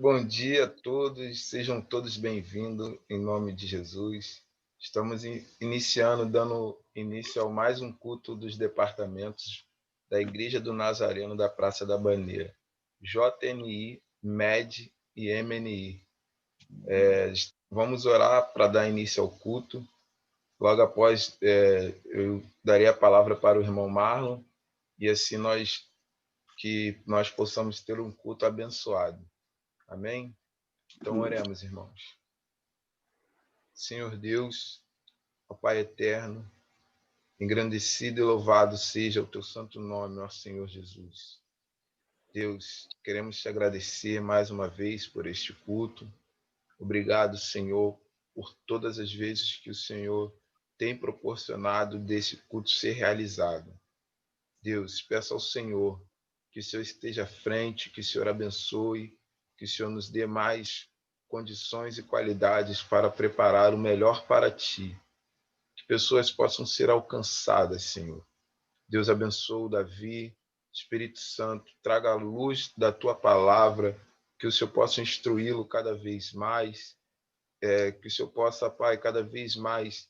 Bom dia a todos, sejam todos bem-vindos em nome de Jesus. Estamos iniciando, dando início ao mais um culto dos departamentos da Igreja do Nazareno da Praça da Bandeira, JNI, MED e MNI. Vamos orar para dar início ao culto. Logo após, eu darei a palavra para o irmão Marlon e assim nós possamos ter um culto abençoado. Amém? Então oremos, irmãos. Senhor Deus, ó Pai eterno, engrandecido e louvado seja o teu santo nome, ó Senhor Jesus. Deus, queremos te agradecer mais uma vez por este culto. Obrigado, Senhor, por todas as vezes que o Senhor tem proporcionado desse culto ser realizado. Deus, peço ao Senhor que o Senhor esteja à frente, que o Senhor abençoe, que o Senhor nos dê mais condições e qualidades para preparar o melhor para Ti. Que pessoas possam ser alcançadas, Senhor. Deus abençoe o Davi, Espírito Santo, traga a luz da Tua palavra, que o Senhor possa instruí-lo cada vez mais, que o Senhor possa, Pai, cada vez mais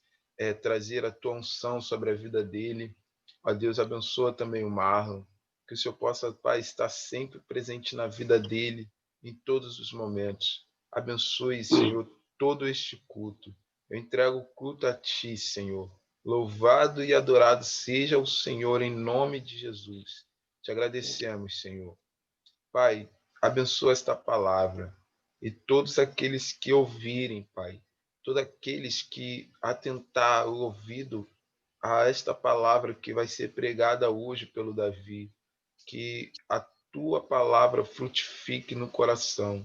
trazer a Tua unção sobre a vida dele. Ó Deus, abençoa também o Marlon, que o Senhor possa, Pai, estar sempre presente na vida dele, em todos os momentos. Abençoe, Senhor, todo este culto. Eu entrego o culto a Ti, Senhor. Louvado e adorado seja o Senhor em nome de Jesus. Te agradecemos, Senhor. Pai, abençoa esta palavra e todos aqueles que ouvirem, Pai, todos aqueles que atentar o ouvido a esta palavra que vai ser pregada hoje pelo Davi, que a tua palavra frutifique no coração.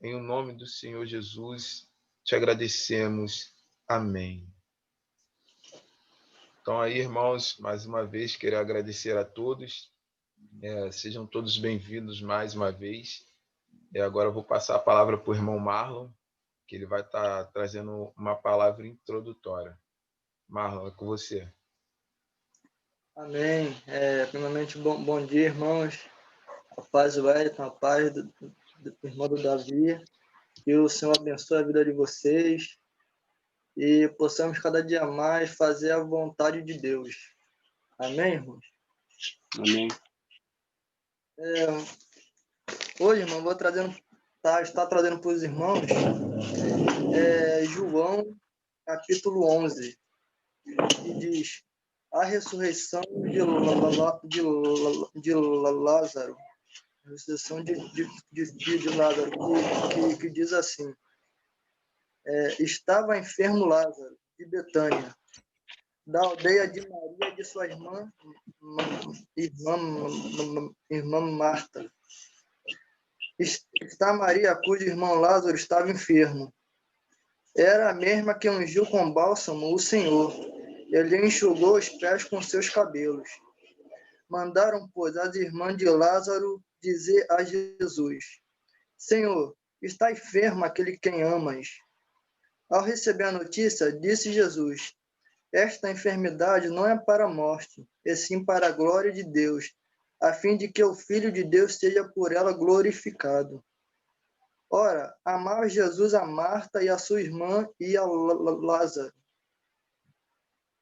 Em o nome do Senhor Jesus, te agradecemos. Amém. Então aí, irmãos, mais uma vez, quero agradecer a todos. Sejam todos bem-vindos mais uma vez. Agora eu vou passar a palavra para o irmão Marlon, que ele vai estar trazendo uma palavra introdutória. Marlon, é com você. Amém. Primeiramente, bom dia, irmãos. A paz do Wellington, a paz do irmão do Davi. Que o Senhor abençoe a vida de vocês e possamos cada dia mais fazer a vontade de Deus. Amém, irmãos? Amém. Hoje, irmão, vou estar trazendo para os irmãos João, capítulo 11, que diz: a ressurreição de Lázaro. A ressurreição de Lázaro, que diz assim: estava enfermo Lázaro, de Betânia, da aldeia de Maria e de sua irmã Marta. Está Maria, cujo irmão Lázaro estava enfermo. Era a mesma que ungiu com bálsamo o Senhor. Ele enxugou os pés com seus cabelos. Mandaram, pois, as irmãs de Lázaro dizer a Jesus: Senhor, está enfermo aquele quem amas. Ao receber a notícia, disse Jesus: esta enfermidade não é para a morte, e sim para a glória de Deus, a fim de que o Filho de Deus seja por ela glorificado. Ora, amava Jesus a Marta e a sua irmã e a Lázaro.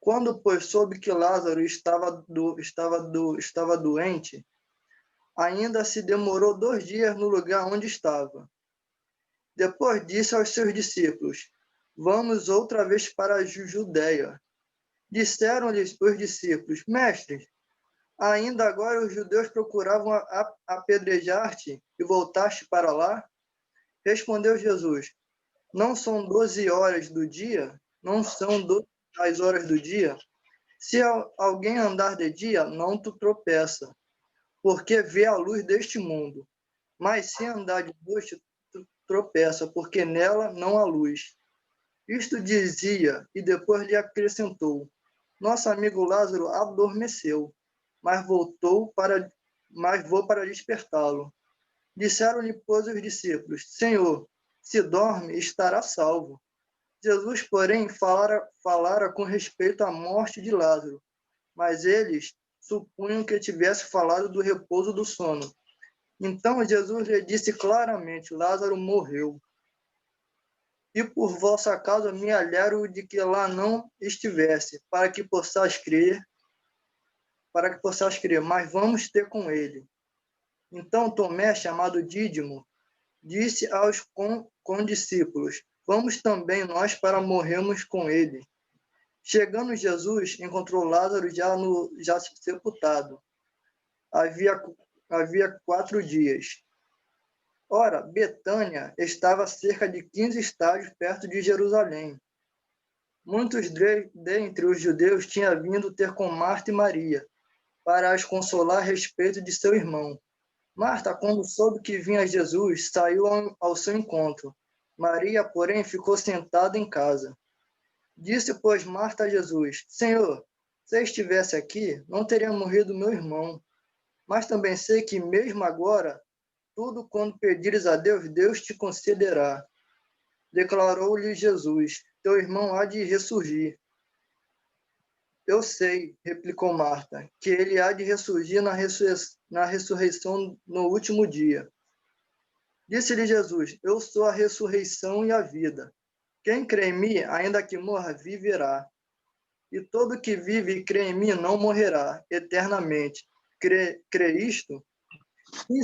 Quando, pois, soube que Lázaro estava doente, ainda se demorou 2 dias no lugar onde estava. Depois disse aos seus discípulos: vamos outra vez para a Judéia. Disseram-lhes os discípulos: Mestre, ainda agora os judeus procuravam apedrejar-te e voltaste para lá? Respondeu Jesus: não são 12 horas do dia? Não são 12 as horas do dia? Se alguém andar de dia, não tu tropeça, porque vê a luz deste mundo. Mas se andar de noite, tu tropeça, porque nela não há luz. Isto dizia, e depois lhe acrescentou: nosso amigo Lázaro adormeceu, mas vou para despertá-lo. Disseram-lhe, pois, os discípulos: Senhor, se dorme, estará salvo. Jesus, porém, falara com respeito à morte de Lázaro, mas eles supunham que tivesse falado do repouso do sono. Então Jesus lhe disse claramente: Lázaro morreu. E por vossa causa me alegro de que lá não estivesse, para que possais crer, mas vamos ter com ele. Então Tomé, chamado Dídimo, disse aos condiscípulos: Vamos também nós para morrermos com ele. Chegando Jesus, encontrou Lázaro já sepultado. Havia 4 dias. Ora, Betânia estava a cerca de 15 estádios perto de Jerusalém. Muitos dentre os judeus tinham vindo ter com Marta e Maria, para as consolar a respeito de seu irmão. Marta, quando soube que vinha Jesus, saiu ao seu encontro. Maria, porém, ficou sentada em casa. Disse, pois, Marta a Jesus: Senhor, se estivesse aqui, não teria morrido meu irmão. Mas também sei que, mesmo agora, tudo quando pedires a Deus, Deus te concederá. Declarou-lhe Jesus: Teu irmão há de ressurgir. Eu sei, replicou Marta, que ele há de ressurgir na ressurreição no último dia. Disse-lhe Jesus: Eu sou a ressurreição e a vida. Quem crê em mim, ainda que morra, viverá. E todo que vive e crê em mim não morrerá eternamente. Crê isto? Sim,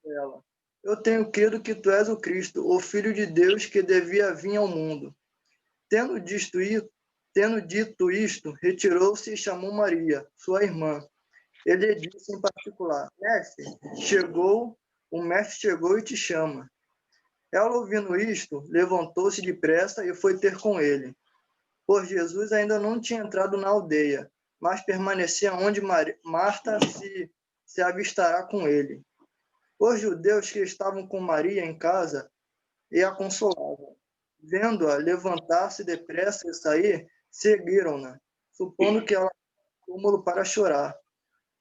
ela. Eu tenho crido que tu és o Cristo, o Filho de Deus que devia vir ao mundo. Tendo dito isto, retirou-se e chamou Maria, sua irmã. Ele disse em particular: Mestre, o mestre chegou e te chama. Ela, ouvindo isto, levantou-se depressa e foi ter com ele. Pois Jesus ainda não tinha entrado na aldeia, mas permanecia onde Marta se avistará com ele. Os judeus que estavam com Maria em casa e a consolavam, vendo-a levantar-se depressa e sair, seguiram-na, supondo que ela era túmulo para chorar.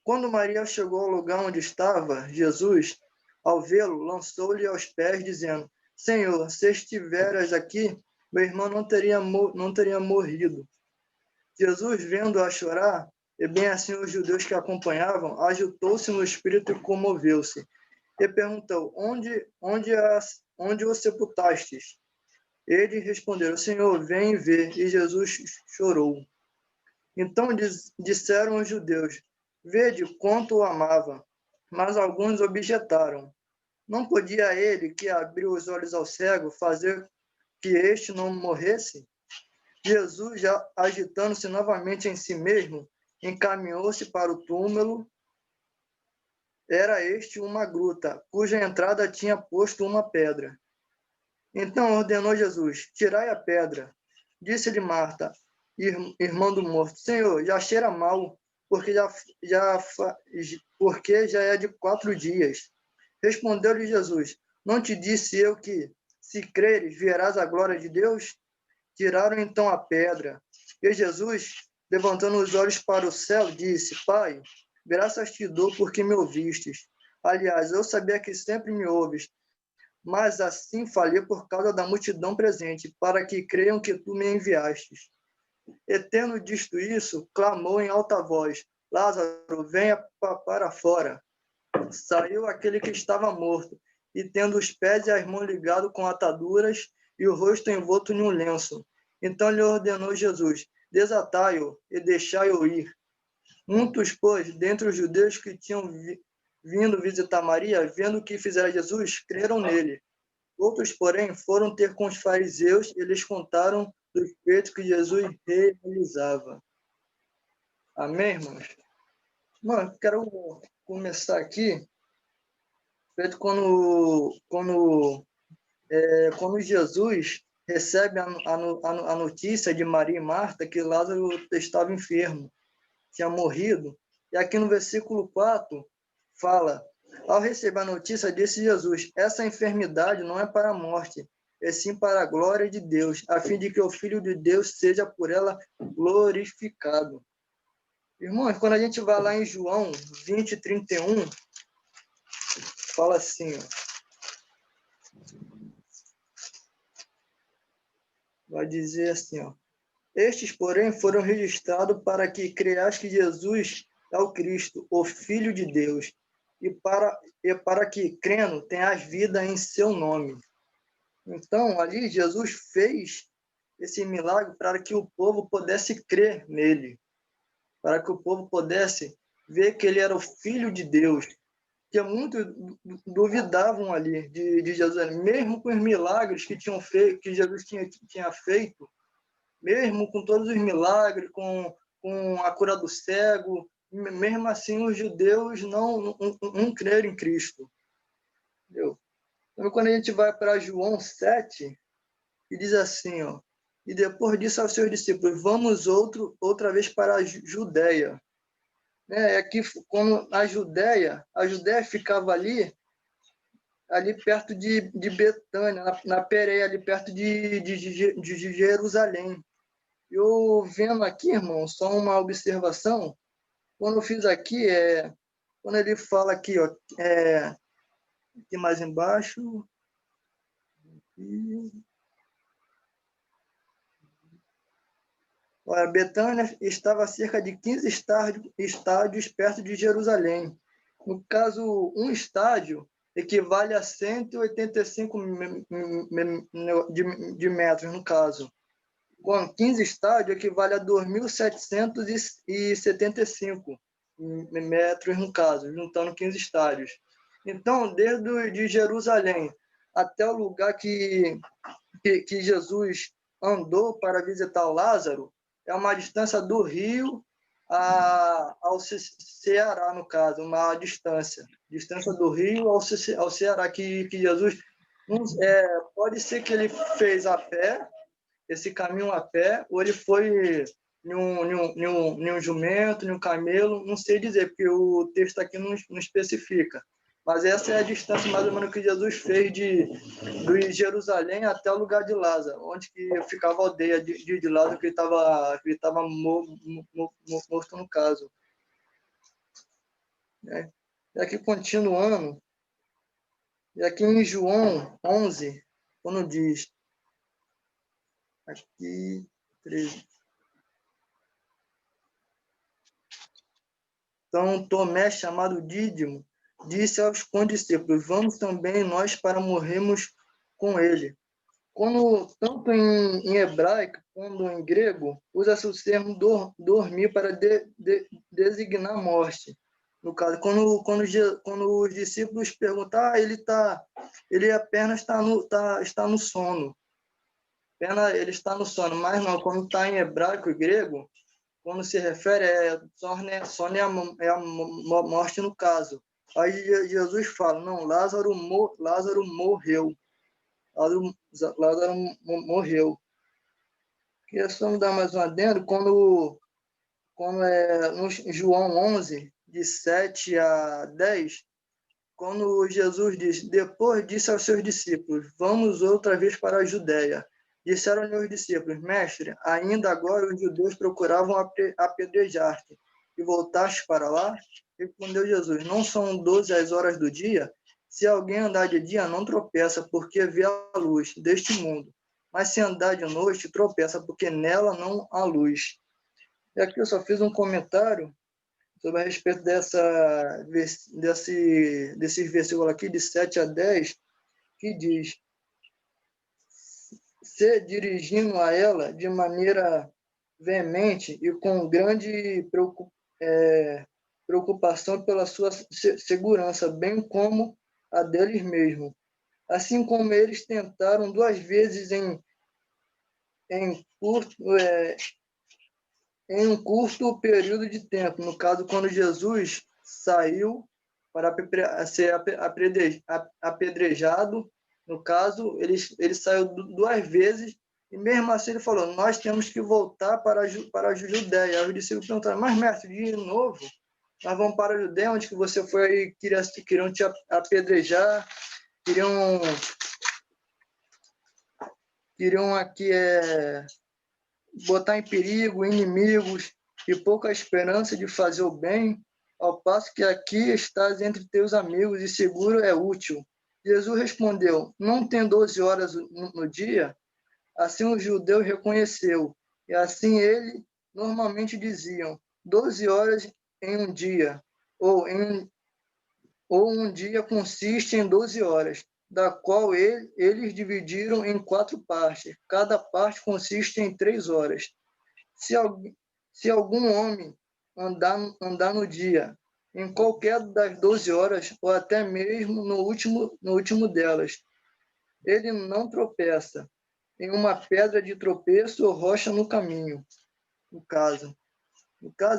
Quando Maria chegou ao lugar onde estava Jesus, ao vê-lo, lançou-lhe aos pés, dizendo: Senhor, se estiveras aqui, meu irmão não teria morrido. Jesus, vendo-a chorar, e bem assim os judeus que a acompanhavam, agitou-se no espírito e comoveu-se. E perguntou: onde o sepultastes? Eles responderam: Senhor, vem e vê. E Jesus chorou. Então disseram os judeus: Vede quanto o amava. Mas alguns objetaram: Não podia ele, que abriu os olhos ao cego, fazer que este não morresse? Jesus, já agitando-se novamente em si mesmo, encaminhou-se para o túmulo. Era este uma gruta, cuja entrada tinha posto uma pedra. Então ordenou Jesus: Tirai a pedra. Disse-lhe Marta, irmã do morto: Senhor, já cheira mal, porque já é de 4 dias. Respondeu-lhe Jesus: Não te disse eu que, se creres, verás a glória de Deus? Tiraram então a pedra. E Jesus, levantando os olhos para o céu, disse: Pai, graças te dou porque me ouvistes. Aliás, eu sabia que sempre me ouves, mas assim falei por causa da multidão presente, para que creiam que tu me enviastes. E tendo dito isso, clamou em alta voz: Lázaro, venha para fora. Saiu aquele que estava morto, e tendo os pés e as mãos ligados com ataduras e o rosto envolto em um lenço. Então lhe ordenou Jesus: Desatai-o e deixai-o ir. Muitos, pois, dentre os judeus que tinham vindo visitar Maria, vendo o que fizera Jesus, creram nele. Outros, porém, foram ter com os fariseus e lhes contaram dos feitos que Jesus realizava. Amém, irmãos? Mano, quero começar aqui, feito quando Jesus recebe a notícia de Maria e Marta que Lázaro estava enfermo, tinha morrido. E aqui no versículo 4 fala: Ao receber a notícia, disse Jesus: Essa enfermidade não é para a morte, é sim para a glória de Deus, a fim de que o Filho de Deus seja por ela glorificado. Irmãos, quando a gente vai lá em João 20:31, fala assim, vai dizer assim, Estes, porém, foram registrados para que creias que Jesus é o Cristo, o Filho de Deus, e para que, crendo, tenhas vida em seu nome. Então, ali, Jesus fez esse milagre para que o povo pudesse crer nele, para que o povo pudesse ver que ele era o Filho de Deus, que muitos duvidavam ali de Jesus, mesmo com os milagres que tinham feito, que Jesus tinha feito, mesmo com todos os milagres, com a cura do cego, mesmo assim os judeus não creram em Cristo. Entendeu? Então, quando a gente vai para João 7, e diz assim, ó, e depois disso aos seus discípulos, vamos outra vez para a Judéia. Aqui, como a Judéia ficava ali perto de Betânia, na Pérea, ali perto de Jerusalém. Eu vendo aqui, irmão, só uma observação, quando eu fiz aqui, quando ele fala aqui, ó, aqui mais embaixo, olha, Betânia estava a cerca de 15 estádios perto de Jerusalém. No caso, um estádio equivale a 185 de metros, no caso. Com 15 estádios, equivale a 2.775 metros, no caso, juntando 15 estádios. Então, desde de Jerusalém até o lugar que Jesus andou para visitar o Lázaro, é uma distância do Rio ao Ceará, no caso, uma distância do Rio ao Ceará, que Jesus, pode ser que ele fez a pé, esse caminho a pé, ou ele foi em um jumento, em um camelo, não sei dizer, porque o texto aqui não especifica. Mas essa é a distância mais ou menos que Jesus fez de Jerusalém até o lugar de Lázaro, onde que ficava a aldeia de Lázaro, que ele estava morto no caso. E aqui continuando, e aqui em João 11, quando diz, aqui, 13. Então, Tomé, chamado Dídimo, disse aos condiscípulos, vamos também nós para morrermos com ele. Tanto em hebraico quanto em grego, usa-se o termo dormir para designar morte. No caso, quando os discípulos perguntam, ele apenas está no sono. Ele está no sono, mas não, quando está em hebraico e grego, quando se refere, sono é a morte no caso. Aí Jesus fala, não, Lázaro morreu. Lázaro morreu. Queria só me dar mais um adendo, quando no João 11, de 7 a 10, quando Jesus diz, depois disse aos seus discípulos, vamos outra vez para a Judéia. Disseram-lhe os discípulos, mestre, ainda agora os judeus procuravam apedrejar-te, e voltaste para lá? Respondeu Jesus, não são 12 as horas do dia? Se alguém andar de dia, não tropeça, porque vê a luz deste mundo. Mas se andar de noite, tropeça, porque nela não há luz. E aqui eu só fiz um comentário sobre a respeito desses versículos aqui, de 7 a 10, que diz, se dirigindo a ela de maneira veemente e com grande preocupação pela sua segurança, bem como a deles mesmos. Assim como eles tentaram 2 vezes em um curto período de tempo. No caso, quando Jesus saiu para ser apedrejado, no caso, ele saiu 2 vezes, e mesmo assim ele falou, nós temos que voltar para a Judéia. Aí os discípulos perguntaram, mas mestre, de novo, nós vamos para a Judéia, onde que você foi, queriam te apedrejar, queriam aqui botar em perigo inimigos e pouca esperança de fazer o bem, ao passo que aqui estás entre teus amigos e seguro é útil. Jesus respondeu, não tem 12 horas no dia? Assim os judeus reconheceu, e assim ele normalmente diziam, 12 horas em um dia, ou ou um dia consiste em 12 horas, da qual eles dividiram em 4 partes. Cada parte consiste em 3 horas. Se algum homem andar no dia, em qualquer das 12 horas, ou até mesmo no último delas, ele não tropeça em uma pedra de tropeço ou rocha no caminho. No caso,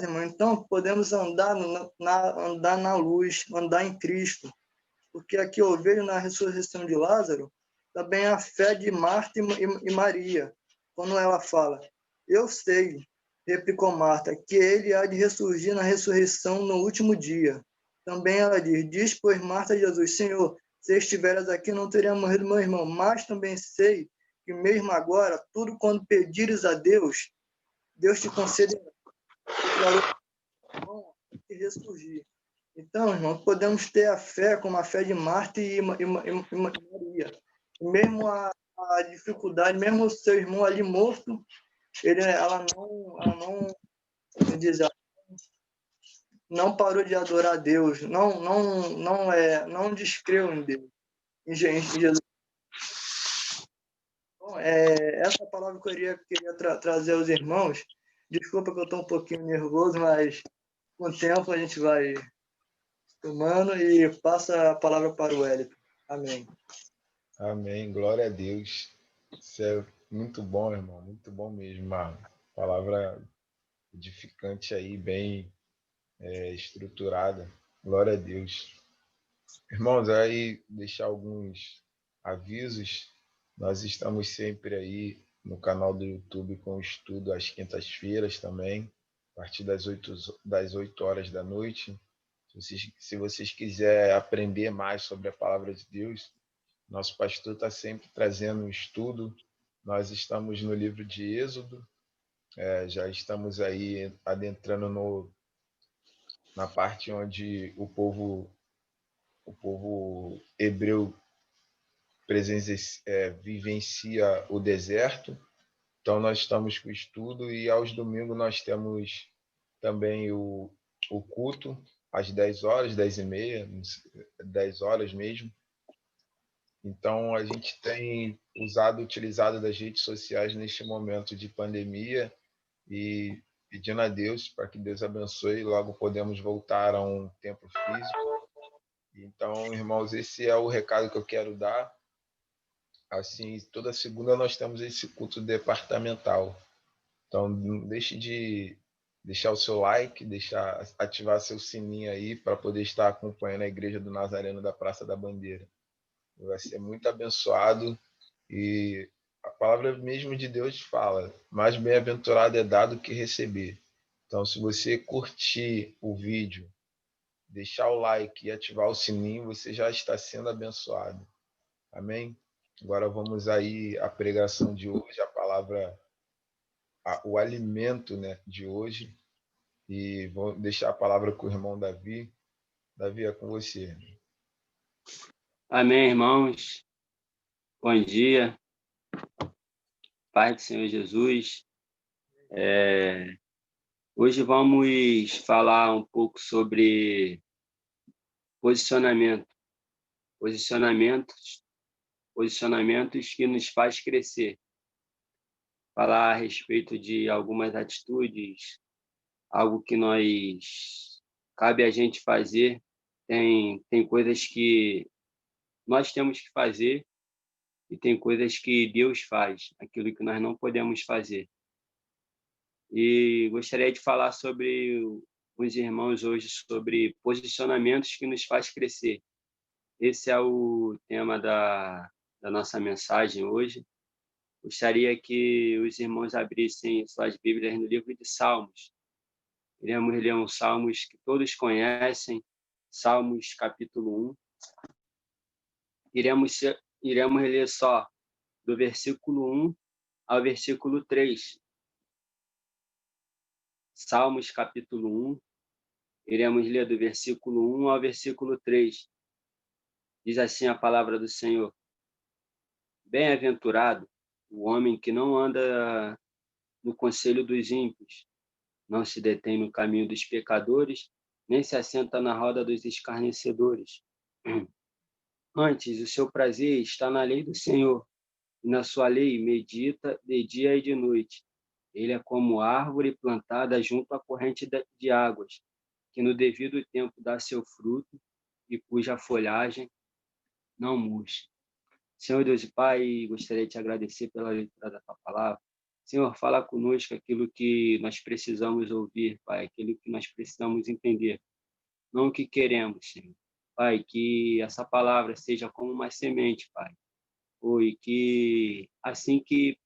irmão, então podemos andar na luz, andar em Cristo, porque aqui eu vejo na ressurreição de Lázaro também a fé de Marta e Maria, quando ela fala: eu sei, replicou Marta, que ele há de ressurgir na ressurreição no último dia. Também ela diz, pois Marta a Jesus: Senhor, se estiveras aqui, não teria morrido meu irmão, mas também sei que mesmo agora, tudo quando pedires a Deus, Deus te concederá. E ressurgir. Então, irmão, podemos ter a fé como a fé de Marta e Maria. Mesmo a dificuldade, mesmo o seu irmão ali morto, ela não parou de adorar a Deus, não descreu em Deus, em Jesus. Bom, essa palavra que eu queria trazer aos irmãos. Desculpa que eu estou um pouquinho nervoso, mas com o tempo a gente vai tomando, e passa a palavra para o Wellington. Amém. Amém. Glória a Deus. Isso é muito bom, irmão. Muito bom mesmo. Uma palavra edificante aí, bem estruturada. Glória a Deus. Irmãos, aí deixar alguns avisos. Nós estamos sempre aí no canal do YouTube com estudo às quintas-feiras também, a partir das 8 horas da noite. Se vocês quiserem aprender mais sobre a palavra de Deus, nosso pastor está sempre trazendo um estudo. Nós estamos no livro de Êxodo, já estamos aí adentrando na parte onde o povo hebreu vivencia o deserto. Então, nós estamos com o estudo, e aos domingos nós temos também o culto, às 10 horas, 10h30, 10 horas mesmo. Então, a gente tem utilizado das redes sociais neste momento de pandemia, e pedindo a Deus para que Deus abençoe e logo podemos voltar a um templo físico. Então, irmãos, esse é o recado que eu quero dar. Assim, toda segunda nós temos esse culto departamental. Então, não deixe de deixar o seu like, ativar seu sininho aí para poder estar acompanhando a Igreja do Nazareno da Praça da Bandeira. Vai ser muito abençoado, e a palavra mesmo de Deus fala: mais bem-aventurado é dar do que receber. Então, se você curtir o vídeo, deixar o like e ativar o sininho, você já está sendo abençoado. Amém? Agora vamos aí à pregação de hoje, a palavra, o alimento, né, de hoje. E vou deixar a palavra com o irmão Davi. Davi, é com você. Amém, irmãos. Bom dia. Pai do Senhor Jesus. Hoje vamos falar um pouco sobre posicionamento. Posicionamentos que nos faz crescer. Falar a respeito de algumas atitudes, algo que cabe a gente fazer. Tem coisas que nós temos que fazer, e tem coisas que Deus faz, aquilo que nós não podemos fazer. E gostaria de falar sobre os irmãos hoje, sobre posicionamentos que nos faz crescer. Esse é o tema da nossa mensagem hoje. Gostaria que os irmãos abrissem suas Bíblias no livro de Salmos. Iremos ler uns Salmos que todos conhecem, Salmos capítulo 1. Iremos ler só do versículo 1 ao versículo 3. Salmos capítulo 1, iremos ler do versículo 1 ao versículo 3. Diz assim a palavra do Senhor: Bem-aventurado o homem que não anda no conselho dos ímpios, não se detém no caminho dos pecadores nem se assenta na roda dos escarnecedores. Antes, o seu prazer está na lei do Senhor, e na sua lei medita de dia e de noite. Ele é como árvore plantada junto à corrente de águas, que no devido tempo dá seu fruto e cuja folhagem não murcha. Senhor Deus e Pai, gostaria de te agradecer pela leitura da tua palavra. Senhor, fala conosco aquilo que nós precisamos ouvir, Pai, aquilo que nós precisamos entender, não o que queremos, Senhor. Pai, que essa palavra seja como uma semente, Pai. E que assim que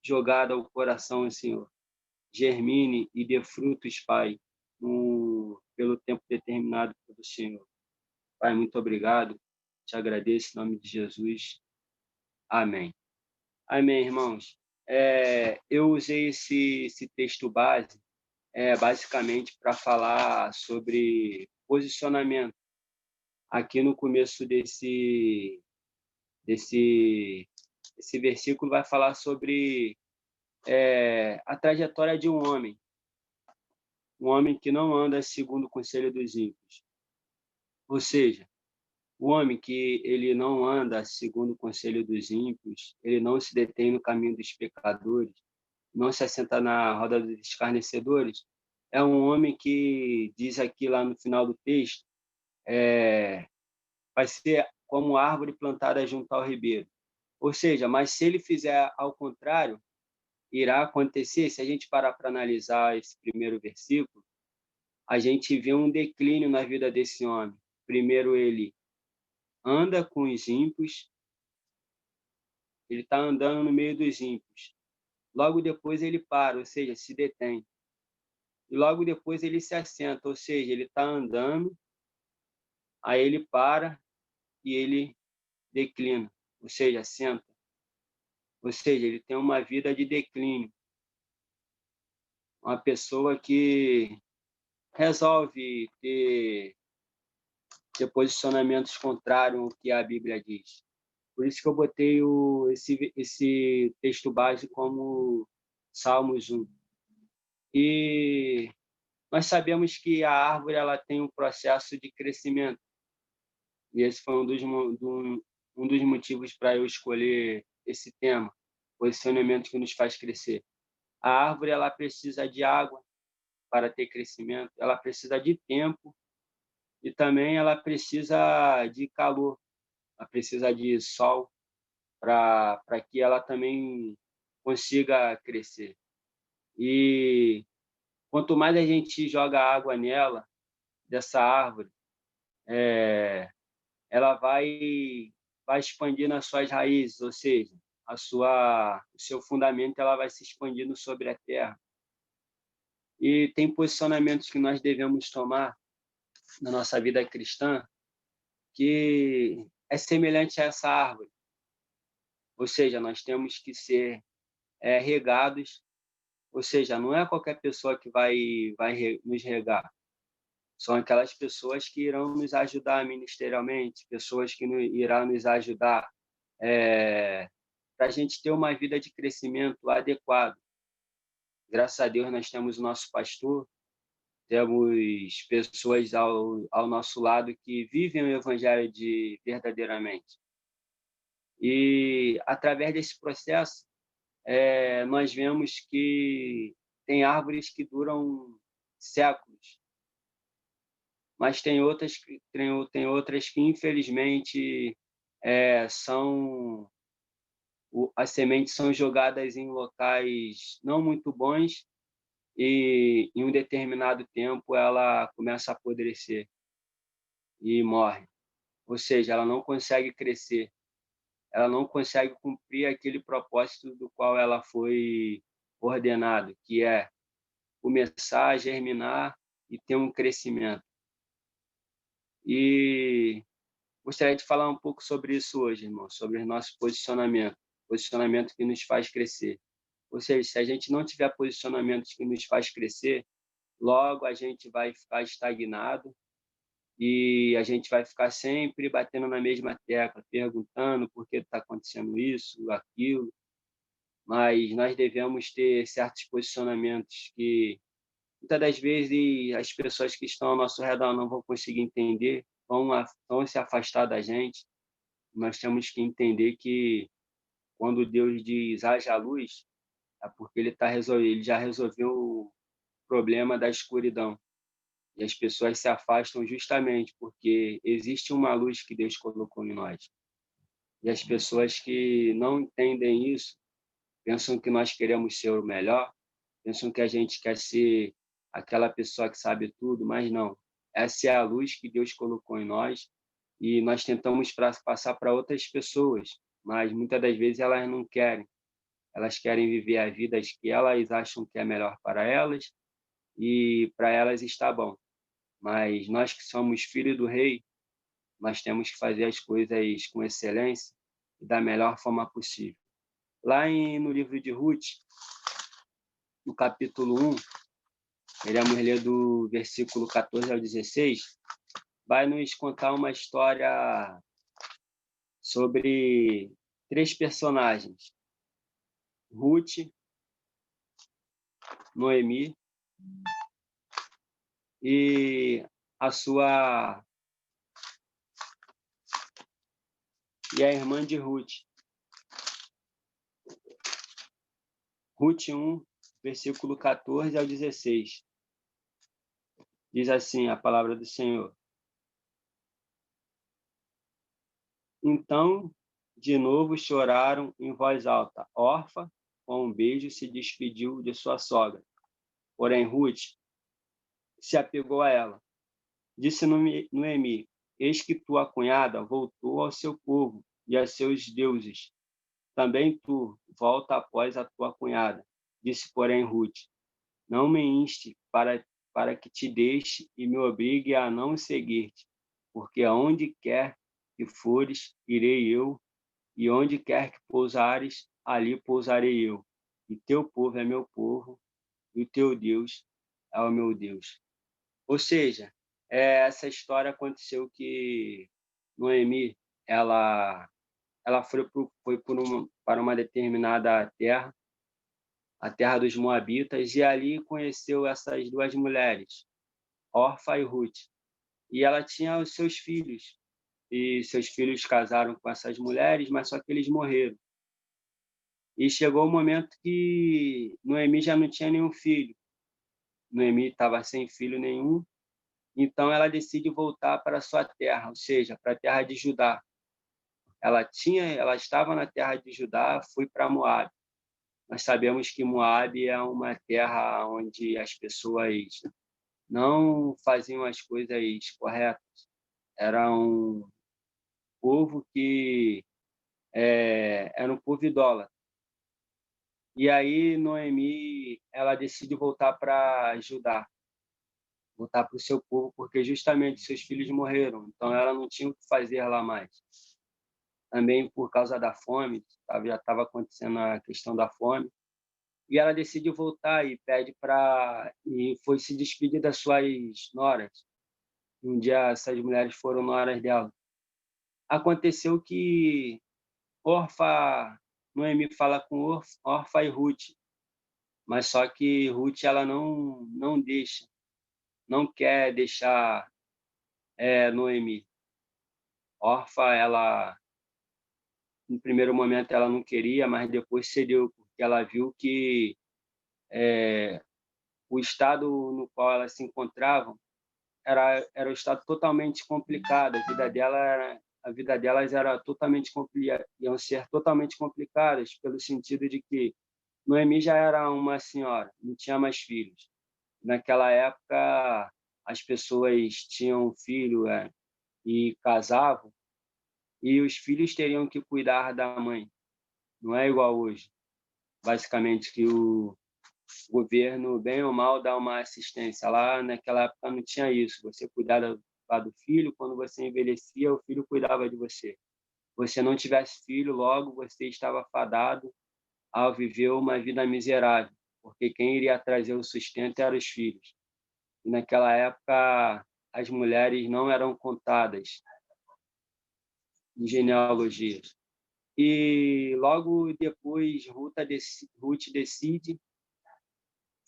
jogada ao coração, Senhor, germine e dê frutos, Pai, pelo tempo determinado pelo Senhor. Pai, muito obrigado. Te agradeço em nome de Jesus. Amém. Amém, irmãos. Eu usei esse texto base, basicamente para falar sobre posicionamento. Aqui no começo desse versículo vai falar sobre a trajetória de um homem que não anda segundo o conselho dos ímpios. Ou seja, o homem que ele não anda segundo o conselho dos ímpios, ele não se detém no caminho dos pecadores, não se assenta na roda dos escarnecedores, é um homem que, diz aqui lá no final do texto, vai ser como árvore plantada junto ao ribeiro. Ou seja, mas se ele fizer ao contrário, irá acontecer, se a gente parar para analisar esse primeiro versículo, a gente vê um declínio na vida desse homem. Primeiro, ele anda com os ímpios, ele está andando no meio dos ímpios. Logo depois ele para, ou seja, se detém. E logo depois ele se assenta, ou seja, ele está andando, aí ele para e ele declina, ou seja, senta. Ou seja, ele tem uma vida de declínio. Uma pessoa que resolve ter posicionamentos contrários ao que a Bíblia diz. Por isso que eu botei esse texto base como Salmos 1. E nós sabemos que a árvore ela tem um processo de crescimento. E esse foi um dos motivos para eu escolher esse tema, posicionamento que nos faz crescer. A árvore ela precisa de água para ter crescimento, ela precisa de tempo e também ela precisa de calor, ela precisa de sol para que ela também consiga crescer. E quanto mais a gente joga água nela, dessa árvore, ela vai expandindo as suas raízes, ou seja, o seu fundamento ela vai se expandindo sobre a terra. E tem posicionamentos que nós devemos tomar na nossa vida cristã que é semelhante a essa árvore. Ou seja, nós temos que ser regados, ou seja, não é qualquer pessoa que vai nos regar. São aquelas pessoas que irão nos ajudar ministerialmente, pessoas que irão nos ajudar para a gente ter uma vida de crescimento adequado. Graças a Deus nós temos o nosso pastor, temos pessoas ao nosso lado que vivem o evangelho verdadeiramente. E através desse processo, nós vemos que tem árvores que duram séculos, mas tem outras que infelizmente as sementes são jogadas em locais não muito bons e em um determinado tempo ela começa a apodrecer e morre. Ou seja, ela não consegue crescer, ela não consegue cumprir aquele propósito do qual ela foi ordenada, que é começar a germinar e ter um crescimento. E gostaria de falar um pouco sobre isso hoje, irmão, sobre o nosso posicionamento que nos faz crescer. Ou seja, se a gente não tiver posicionamentos que nos faz crescer, logo a gente vai ficar estagnado e a gente vai ficar sempre batendo na mesma tecla, perguntando por que está acontecendo isso, aquilo. Mas nós devemos ter certos posicionamentos que muitas das vezes as pessoas que estão ao nosso redor não vão conseguir entender, vão se afastar da gente. Nós temos que entender que quando Deus diz haja luz, é porque ele já resolveu o problema da escuridão. E as pessoas se afastam justamente porque existe uma luz que Deus colocou em nós. E as pessoas que não entendem isso, pensam que nós queremos ser o melhor, pensam que a gente quer ser aquela pessoa que sabe tudo, mas não. Essa é a luz que Deus colocou em nós e nós tentamos passar para outras pessoas, mas muitas das vezes elas não querem. Elas querem viver a vida que elas acham que é melhor para elas e para elas está bom. Mas nós que somos filhos do Rei, nós temos que fazer as coisas com excelência e da melhor forma possível. Lá no livro de Ruth, no capítulo 1, iremos ler do versículo 14 ao 16, vai nos contar uma história sobre 3 personagens: Ruth, Noemi e a irmã de Ruth. Ruth 1, versículo 14 ao 16. Diz assim a palavra do Senhor: Então, de novo choraram em voz alta. Orfa, com um beijo, se despediu de sua sogra. Porém, Ruth se apegou a ela. Disse Noemi: Eis que tua cunhada voltou ao seu povo e a seus deuses. Também tu, volta após a tua cunhada. Disse, porém, Ruth: Não me inste para que te deixe e me obrigue a não seguir-te, porque aonde quer que fores, irei eu, e onde quer que pousares, ali pousarei eu. E teu povo é meu povo, e o teu Deus é o meu Deus. Ou seja, essa história aconteceu que Noemi, ela foi para uma determinada terra, a terra dos Moabitas, e ali conheceu essas 2 mulheres, Orfa e Ruth. E ela tinha os seus filhos, e seus filhos casaram com essas mulheres, mas só que eles morreram. E chegou o momento que Noemi já não tinha nenhum filho. Noemi estava sem filho nenhum, então ela decide voltar para a sua terra, ou seja, para a terra de Judá. Ela estava na terra de Judá, foi para Moabe. Nós sabemos que Moabe é uma terra onde as pessoas não faziam as coisas corretas. Era um povo que era um povo idólatra. E aí Noemi, ela decide voltar para Judá, voltar para o seu povo, porque justamente seus filhos morreram, então ela não tinha o que fazer lá mais. Também por causa da fome, já estava acontecendo a questão da fome, e ela decide voltar e foi se despedir das suas noras. Um dia essas mulheres foram noras dela. Aconteceu que Noemi fala com Orfa e Ruth, mas só que Ruth ela não deixa, não quer deixar Noemi. Orfa, ela no primeiro momento ela não queria, mas depois cedeu, porque ela viu que o estado no qual elas se encontravam era um estado totalmente complicado. A vida delas era totalmente iam ser totalmente complicadas, pelo sentido de que Noemi já era uma senhora, não tinha mais filhos. Naquela época, as pessoas tinham filho e casavam, e os filhos teriam que cuidar da mãe. Não é igual hoje, basicamente, que o governo, bem ou mal, dá uma assistência. Lá naquela época não tinha isso. Você cuidava do filho, quando você envelhecia, o filho cuidava de você. Você não tivesse filho, logo você estava fadado ao viver uma vida miserável, porque quem iria trazer o sustento eram os filhos. E naquela época as mulheres não eram contadas em genealogias. E logo depois Ruth decide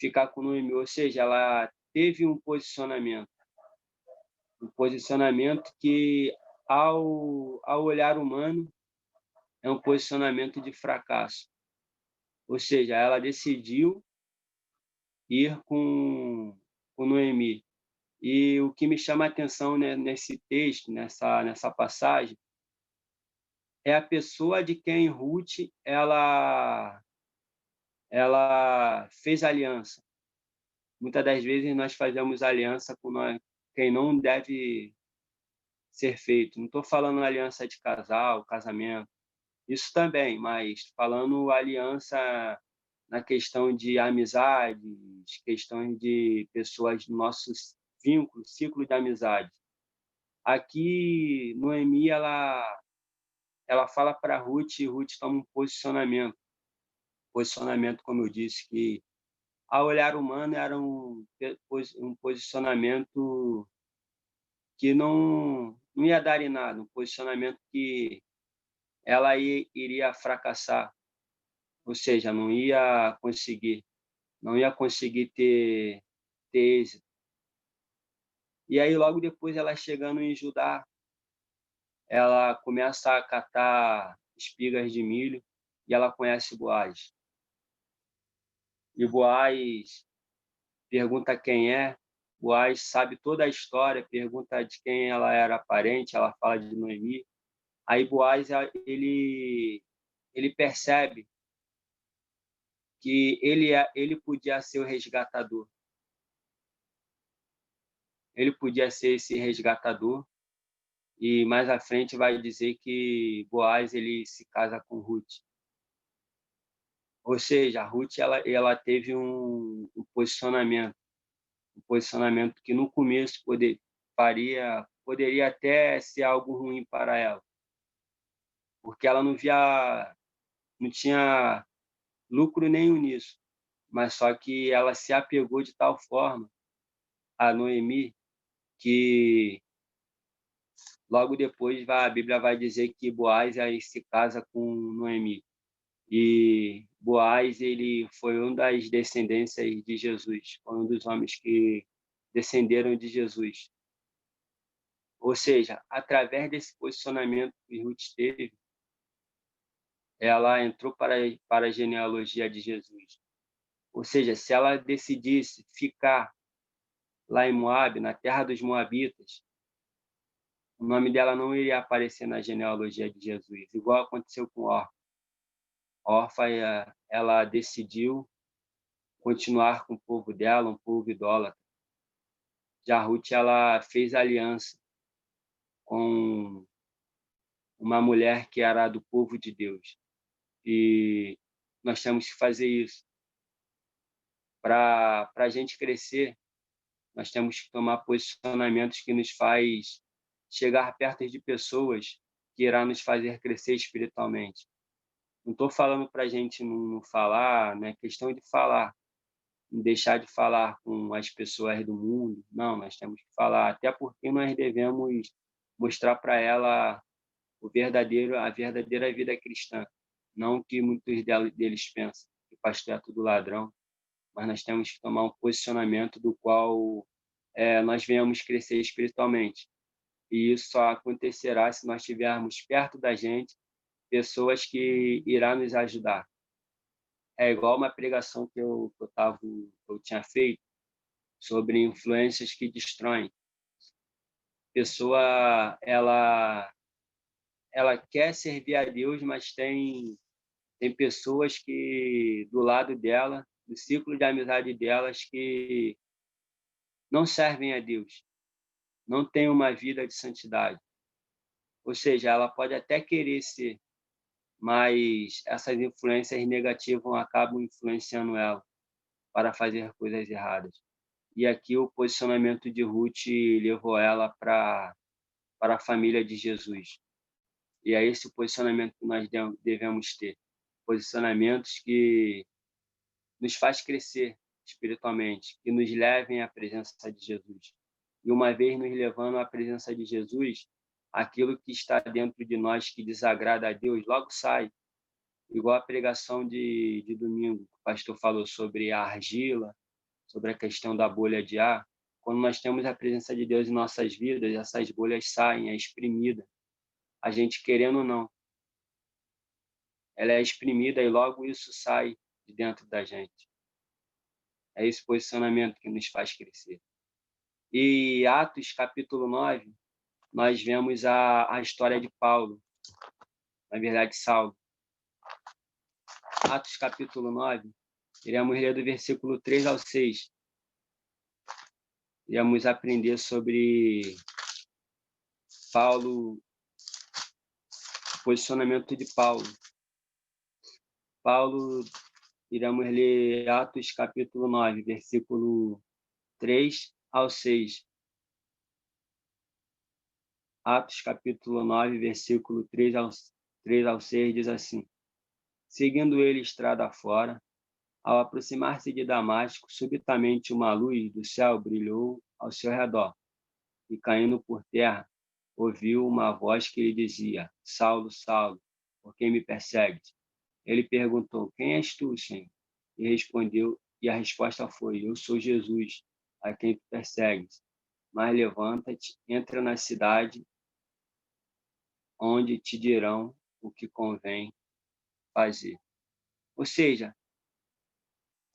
ficar com Noemi, ou seja, ela teve um posicionamento que, ao olhar humano, é um posicionamento de fracasso. Ou seja, ela decidiu ir com Noemi. E o que me chama a atenção, né, nesse texto, nessa passagem, é a pessoa de quem Ruth ela fez aliança. Muitas das vezes nós fazemos aliança com quem não deve ser feito. Não estou falando aliança de casal, casamento, isso também, mas falando aliança na questão de amizades, questões de pessoas do nosso vínculo, ciclo de amizade. Aqui, Noemi, ela fala para Ruth, e Ruth toma um posicionamento. Posicionamento, como eu disse, que ao olhar humano era um posicionamento que não ia dar em nada, um posicionamento que ela iria fracassar, ou seja, não ia conseguir ter êxito. E aí, logo depois, ela chegando em Judá, ela começa a catar espigas de milho e ela conhece Boaz. E Boaz pergunta quem é, Boaz sabe toda a história, pergunta de quem ela era parente, ela fala de Noemi. Aí Boaz, ele percebe que ele podia ser o resgatador. Ele podia ser esse resgatador. E mais à frente vai dizer que Boaz ele se casa com Ruth. Ou seja, a Ruth ela teve um posicionamento que no começo poderia até ser algo ruim para ela, porque ela não tinha lucro nenhum nisso, mas só que ela se apegou de tal forma a Noemi que logo depois a Bíblia vai dizer que Boaz aí se casa com Noemi. E Boaz ele foi um das descendências de Jesus, foi um dos homens que descenderam de Jesus. Ou seja, através desse posicionamento que Ruth teve, ela entrou para a genealogia de Jesus. Ou seja, se ela decidisse ficar lá em Moabe, na terra dos Moabitas, o nome dela não iria aparecer na genealogia de Jesus, igual aconteceu com Orfa. Orfa, ela decidiu continuar com o povo dela, um povo idólatra. Já Ruth, ela fez aliança com uma mulher que era do povo de Deus. E nós temos que fazer isso. Para a gente crescer, nós temos que tomar posicionamentos que nos faz chegar perto de pessoas que irá nos fazer crescer espiritualmente. Não estou falando para a gente não falar, não é questão de falar, não deixar de falar com as pessoas do mundo. Não, nós temos que falar, até porque nós devemos mostrar para ela a verdadeira vida cristã. Não o que muitos deles pensam, que pastor é tudo ladrão, mas nós temos que tomar um posicionamento do qual nós venhamos crescer espiritualmente. E isso só acontecerá se nós tivermos perto da gente pessoas que irão nos ajudar. É igual uma pregação que eu tinha feito sobre influências que destroem. A pessoa, ela quer servir a Deus, mas tem pessoas que, do lado dela, no ciclo de amizade delas, que não servem a Deus, não têm uma vida de santidade. Ou seja, ela pode até querer ser, mas essas influências negativas acabam influenciando ela para fazer coisas erradas. E aqui o posicionamento de Ruth levou ela para a família de Jesus. E é esse o posicionamento que nós devemos ter. Posicionamentos que nos faz crescer espiritualmente, que nos levem à presença de Jesus. E uma vez nos levando à presença de Jesus, aquilo que está dentro de nós que desagrada a Deus logo sai. Igual a pregação de domingo, que o pastor falou sobre a argila, sobre a questão da bolha de ar, quando nós temos a presença de Deus em nossas vidas, essas bolhas saem, é exprimida. A gente querendo ou não, ela é exprimida e logo isso sai de dentro da gente. É esse posicionamento que nos faz crescer. E Atos, capítulo 9, nós vemos a história de Paulo, na verdade, Saulo. Atos, capítulo 9, iremos ler do versículo 3 ao 6. Iremos aprender sobre Paulo, o posicionamento de Paulo. Paulo, iremos ler Atos, capítulo 9, versículo 3 ao 6. Atos, capítulo 9, versículo 3 ao 6, diz assim: Seguindo ele estrada fora, ao aproximar-se de Damasco, subitamente uma luz do céu brilhou ao seu redor, e caindo por terra, ouviu uma voz que lhe dizia: Saulo, Saulo, por que me persegues? Ele perguntou: Quem és tu, Senhor? E respondeu, e a resposta foi: Eu sou Jesus, a quem tu persegues. Mas levanta-te, entra na cidade, onde te dirão o que convém fazer. Ou seja,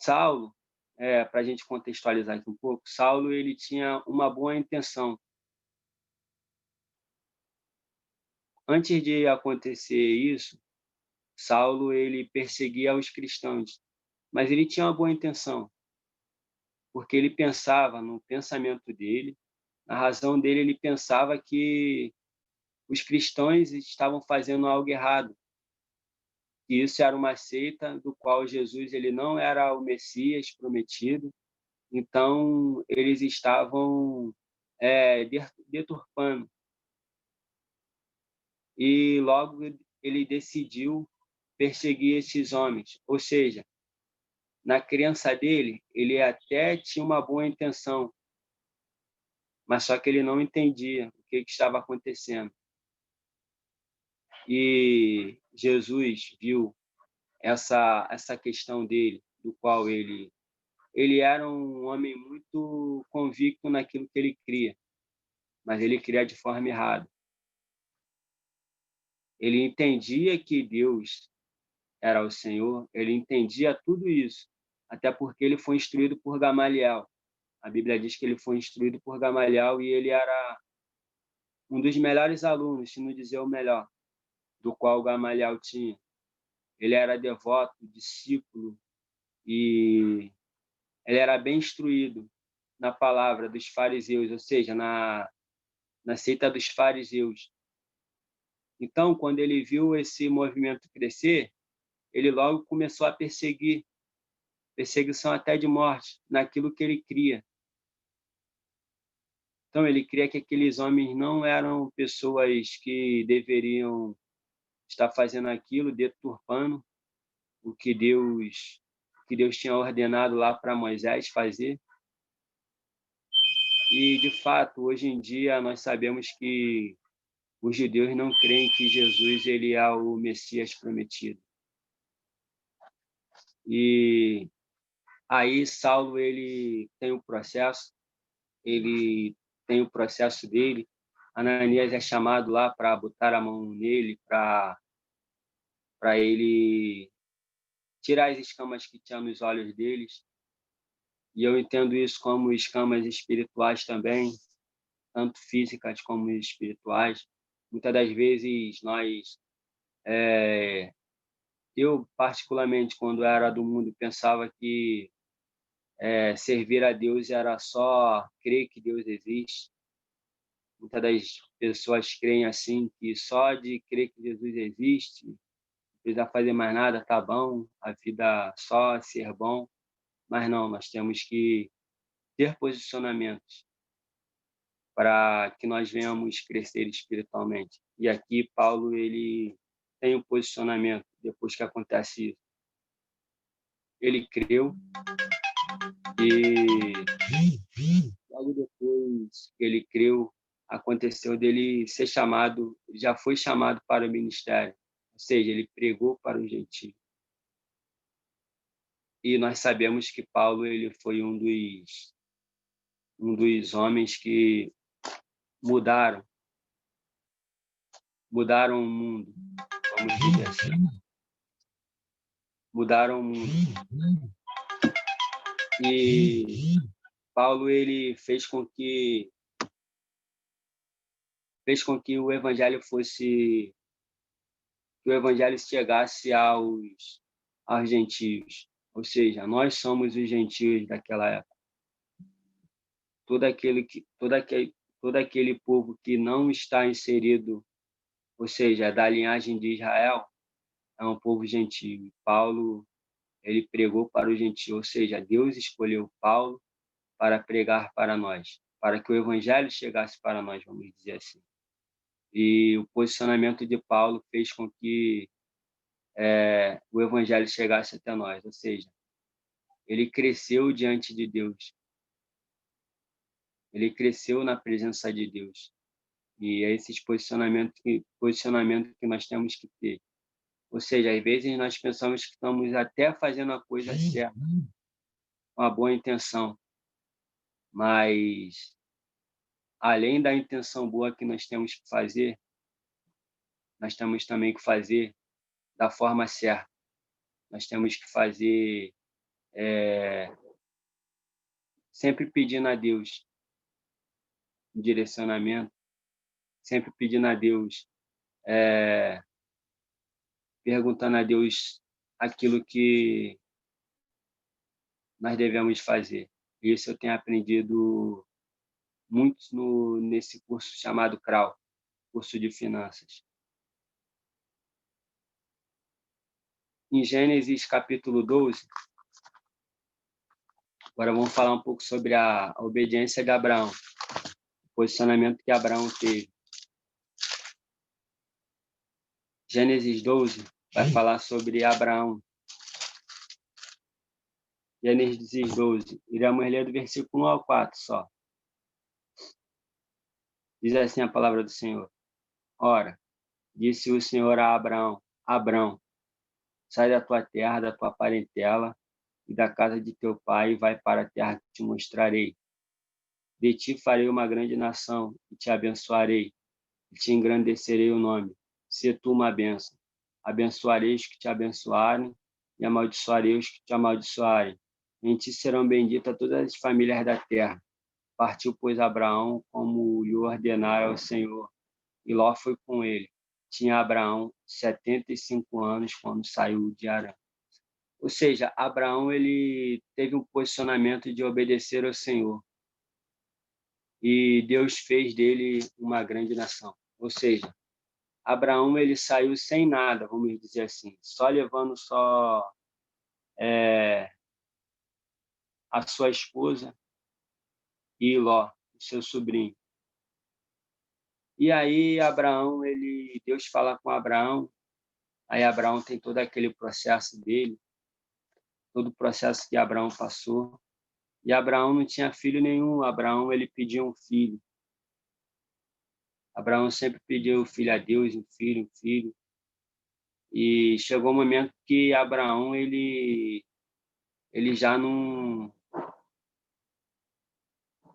Saulo, para a gente contextualizar aqui um pouco, Saulo ele tinha uma boa intenção. Antes de acontecer isso, Saulo ele perseguia os cristãos, mas ele tinha uma boa intenção, porque ele pensava no pensamento dele, na razão dele, ele pensava que os cristãos estavam fazendo algo errado, que isso era uma seita do qual Jesus ele não era o Messias prometido, então eles estavam deturpando. E logo ele decidiu perseguir esses homens, ou seja, na crença dele, ele até tinha uma boa intenção, mas só que ele não entendia o que estava acontecendo. E Jesus viu essa questão dele, do qual ele era um homem muito convicto naquilo que ele cria, mas ele cria de forma errada. Ele entendia que Deus era o Senhor, ele entendia tudo isso, até porque ele foi instruído por Gamaliel. A Bíblia diz que ele foi instruído por Gamaliel e ele era um dos melhores alunos, se não dizer o melhor, do qual Gamaliel tinha. Ele era devoto, discípulo, e ele era bem instruído na palavra dos fariseus, ou seja, na seita dos fariseus. Então, quando ele viu esse movimento crescer, ele logo começou a perseguição até de morte, naquilo que ele cria. Então, ele cria que aqueles homens não eram pessoas que deveriam estar fazendo aquilo, deturpando o que Deus tinha ordenado lá para Moisés fazer. E, de fato, hoje em dia, nós sabemos que os judeus não creem que Jesus ele é o Messias prometido. E aí Saulo ele tem o processo, dele. Ananias é chamado lá para botar a mão nele, para ele tirar as escamas que tinha nos olhos deles. E eu entendo isso como escamas espirituais também, tanto físicas como espirituais. Muitas das vezes eu particularmente, quando era do mundo, pensava que servir a Deus era só crer que Deus existe. Muitas das pessoas creem assim, que só de crer que Jesus existe, não precisa fazer mais nada, tá bom, a vida só ser bom. Mas não, nós temos que ter posicionamentos para que nós venhamos crescer espiritualmente. E aqui Paulo ele tem um posicionamento depois que acontece isso. Ele creu e logo depois que ele creu, aconteceu dele ser chamado, já foi chamado para o ministério, ou seja, ele pregou para os gentios. E nós sabemos que Paulo ele foi um dos homens que mudaram o mundo, vamos dizer assim. Mudaram o mundo. E Paulo ele fez com que o evangelho chegasse aos gentios. Ou seja, nós somos os gentios daquela época. Todo aquele povo que não está inserido, ou seja, da linhagem de Israel, é um povo gentio. Paulo, ele pregou para o gentio, ou seja, Deus escolheu Paulo para pregar para nós, para que o evangelho chegasse para nós, vamos dizer assim. E o posicionamento de Paulo fez com que o evangelho chegasse até nós, ou seja, ele cresceu diante de Deus, ele cresceu na presença de Deus. E é esse posicionamento que nós temos que ter. Ou seja, às vezes nós pensamos que estamos até fazendo a coisa certa, com uma boa intenção, mas além da intenção boa que nós temos que fazer, nós temos também que fazer da forma certa. Nós temos que fazer sempre pedindo a Deus um direcionamento, sempre pedindo a Deus, perguntando a Deus aquilo que nós devemos fazer. Isso eu tenho aprendido muito nesse curso chamado CRAU, curso de finanças. Em Gênesis capítulo 12, agora vamos falar um pouco sobre a obediência de Abraão, o posicionamento que Abraão teve. Gênesis 12 vai falar sobre Abraão. Gênesis 12, iremos ler do versículo 1 ao 4 só. Diz assim a palavra do Senhor. Ora, disse o Senhor a Abraão, Abrão, sai da tua terra, da tua parentela e da casa de teu pai e vai para a terra que te mostrarei. De ti farei uma grande nação e te abençoarei e te engrandecerei o nome. Se tu uma bênção. Abençoarei os que te abençoarem e amaldiçoarei os que te amaldiçoarem. Em ti serão benditas todas as famílias da terra. Partiu, pois, Abraão como lhe ordenara o Senhor, e Ló foi com ele. Tinha Abraão 75 anos quando saiu de Harã. Ou seja, Abraão ele teve um posicionamento de obedecer ao Senhor. E Deus fez dele uma grande nação. Ou seja, Abraão ele saiu sem nada, vamos dizer assim, só levando a sua esposa e Ló, seu sobrinho. E aí Deus fala com Abraão, aí Abraão tem todo aquele processo dele, todo o processo que Abraão passou. E Abraão não tinha filho nenhum, Abraão ele pediu um filho. Abraão sempre pediu filho a Deus, um filho. E chegou o momento que Abraão ele já não,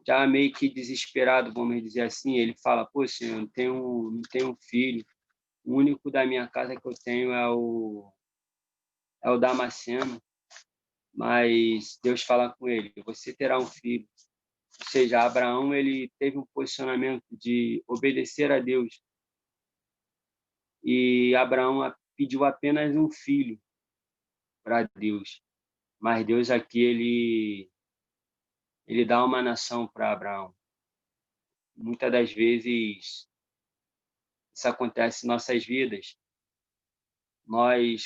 já meio que desesperado, vamos dizer assim, ele fala: pô, Senhor, não tenho um filho, o único da minha casa que eu tenho é o Damasceno, mas Deus fala com ele: você terá um filho. Ou seja, Abraão ele teve um posicionamento de obedecer a Deus. E Abraão pediu apenas um filho para Deus. Mas Deus aqui ele dá uma nação para Abraão. Muitas das vezes isso acontece em nossas vidas. Nós,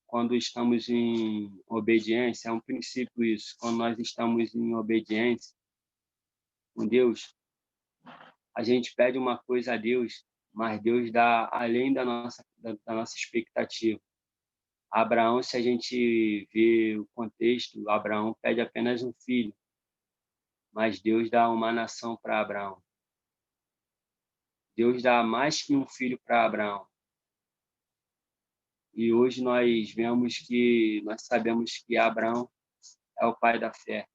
quando estamos em obediência, é um princípio isso. Quando nós estamos em obediência com Deus, a gente pede uma coisa a Deus, mas Deus dá além da nossa expectativa. Abraão, se a gente vê o contexto, Abraão pede apenas um filho, mas Deus dá uma nação para Abraão. Deus dá mais que um filho para Abraão. E hoje nós sabemos que Abraão é o pai da fé.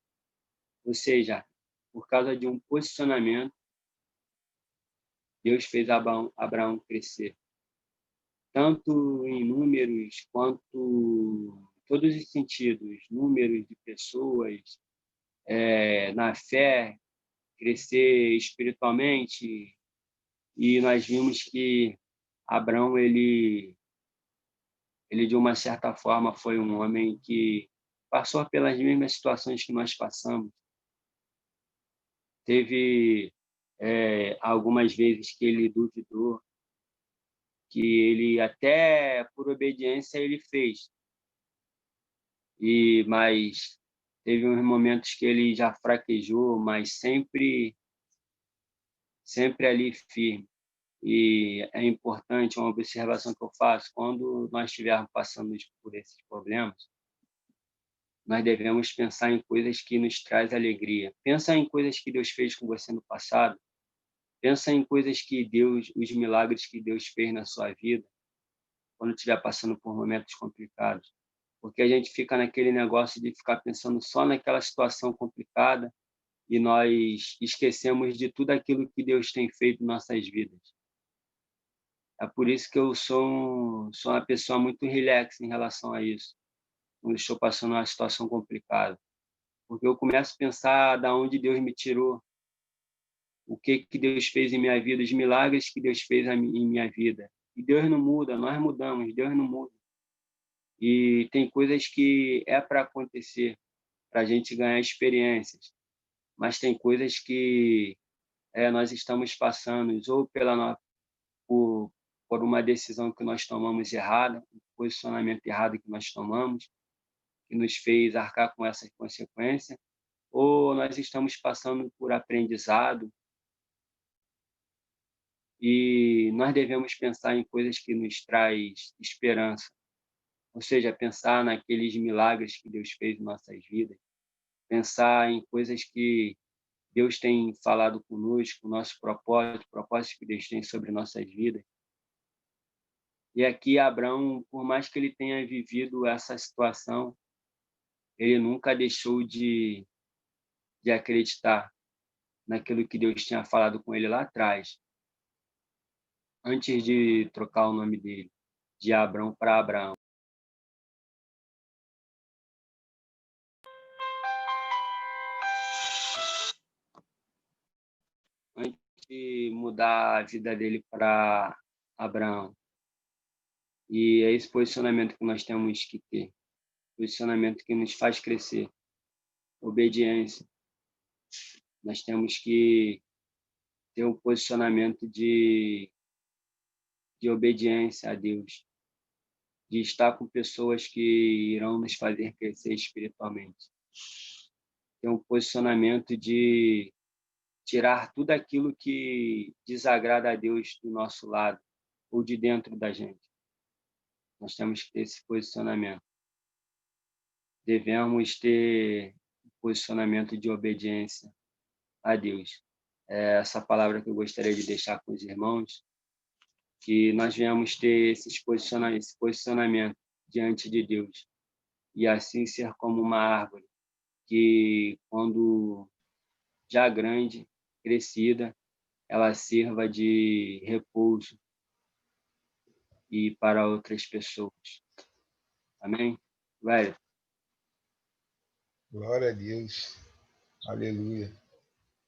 Ou seja, por causa de um posicionamento, Deus fez Abraão crescer, tanto em números quanto todos os sentidos, números de pessoas, na fé, crescer espiritualmente. E nós vimos que Abraão, ele de uma certa forma foi um homem que passou pelas mesmas situações que nós passamos. Teve algumas vezes que ele duvidou, que ele até por obediência ele fez. Mas teve uns momentos que ele já fraquejou, mas sempre ali firme. E é importante uma observação que eu faço: quando nós estivermos passando por esses problemas, nós devemos pensar em coisas que nos traz alegria. Pensa em coisas que Deus fez com você no passado. Pensa em coisas que os milagres que Deus fez na sua vida, quando estiver passando por momentos complicados. Porque a gente fica naquele negócio de ficar pensando só naquela situação complicada e nós esquecemos de tudo aquilo que Deus tem feito em nossas vidas. É por isso que eu sou uma pessoa muito relax em relação a isso, quando estou passando uma situação complicada. Porque eu começo a pensar de onde Deus me tirou, o que Deus fez em minha vida, os milagres que Deus fez em minha vida. E Deus não muda, nós mudamos, Deus não muda. E tem coisas que é para acontecer, para a gente ganhar experiências. Mas tem coisas que nós estamos passando, ou por uma decisão que nós tomamos errada, um posicionamento errado que nós tomamos, que nos fez arcar com essas consequências, ou nós estamos passando por aprendizado. E nós devemos pensar em coisas que nos traz esperança, ou seja, pensar naqueles milagres que Deus fez em nossas vidas, pensar em coisas que Deus tem falado conosco, o nosso propósito que Deus tem sobre nossas vidas. E aqui Abraão, por mais que ele tenha vivido essa situação, ele nunca deixou de acreditar naquilo que Deus tinha falado com ele lá atrás, antes de trocar o nome dele, de Abrão para Abraão. Antes de mudar a vida dele para Abraão. E é esse posicionamento que nós temos que ter. Posicionamento que nos faz crescer. Obediência. Nós temos que ter um posicionamento de obediência a Deus. De estar com pessoas que irão nos fazer crescer espiritualmente. Ter um posicionamento de tirar tudo aquilo que desagrada a Deus do nosso lado ou de dentro da gente. Nós temos que ter esse posicionamento. Devemos ter um posicionamento de obediência a Deus. É essa palavra que eu gostaria de deixar com os irmãos, que nós venhamos ter esse posicionamento diante de Deus e assim ser como uma árvore que, quando já grande, crescida, ela sirva de repouso e para outras pessoas. Amém? Velho. Glória a Deus. Aleluia.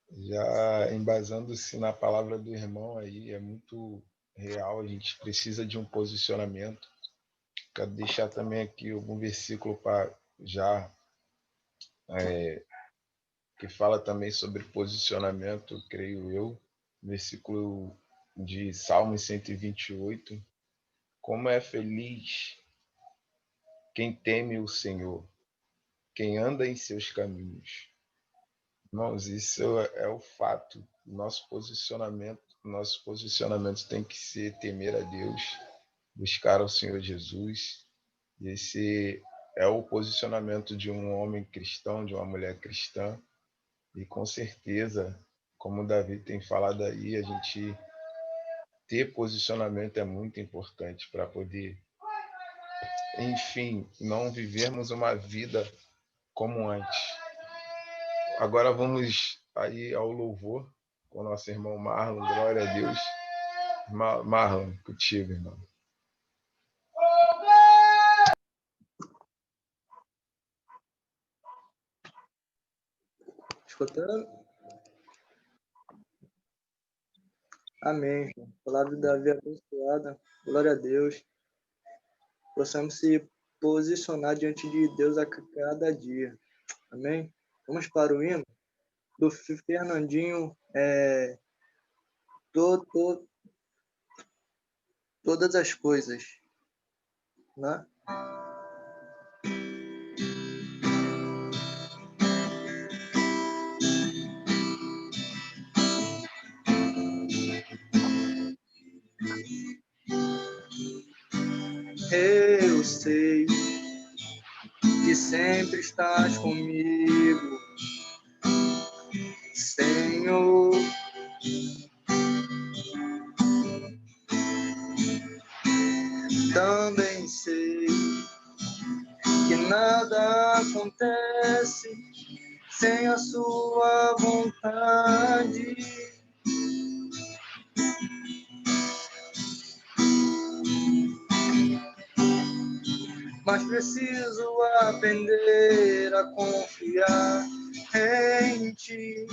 Já embasando-se na palavra do irmão aí, é muito real, a gente precisa de um posicionamento. Quero deixar também aqui algum versículo para que fala também sobre posicionamento, creio eu, versículo de Salmo 128. Como é feliz quem teme o Senhor, quem anda em seus caminhos. Irmãos, isso é o fato. Nosso posicionamento tem que ser temer a Deus, buscar ao Senhor Jesus. Esse é o posicionamento de um homem cristão, de uma mulher cristã. E com certeza, como o Davi tem falado aí, a gente ter posicionamento é muito importante para poder enfim, não vivermos uma vida como antes. Agora vamos aí ao louvor com o nosso irmão Marlon, glória a Deus. Marlon, contigo, irmão. Escutando? Amém. Palavra da vida abençoada. Glória a Deus. Possamos se posicionar diante de Deus a cada dia. Amém? Vamos para o hino do Fernandinho. Todas as coisas. Né? Eu sei que sempre estás comigo, Senhor. Também sei que nada acontece sem a sua vontade. Mas preciso aprender a confiar em ti.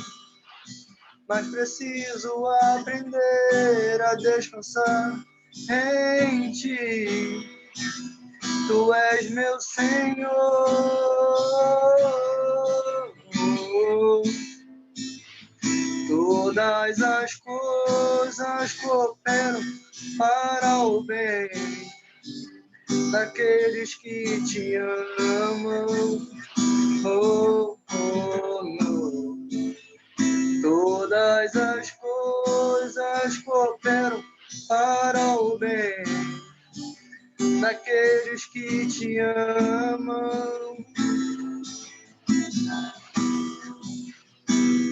Mas preciso aprender a descansar em ti. Tu és meu Senhor. Todas as coisas cooperam para o bem daqueles que te amam. Oh, oh, oh. Todas as coisas cooperam para o bem daqueles que te amam.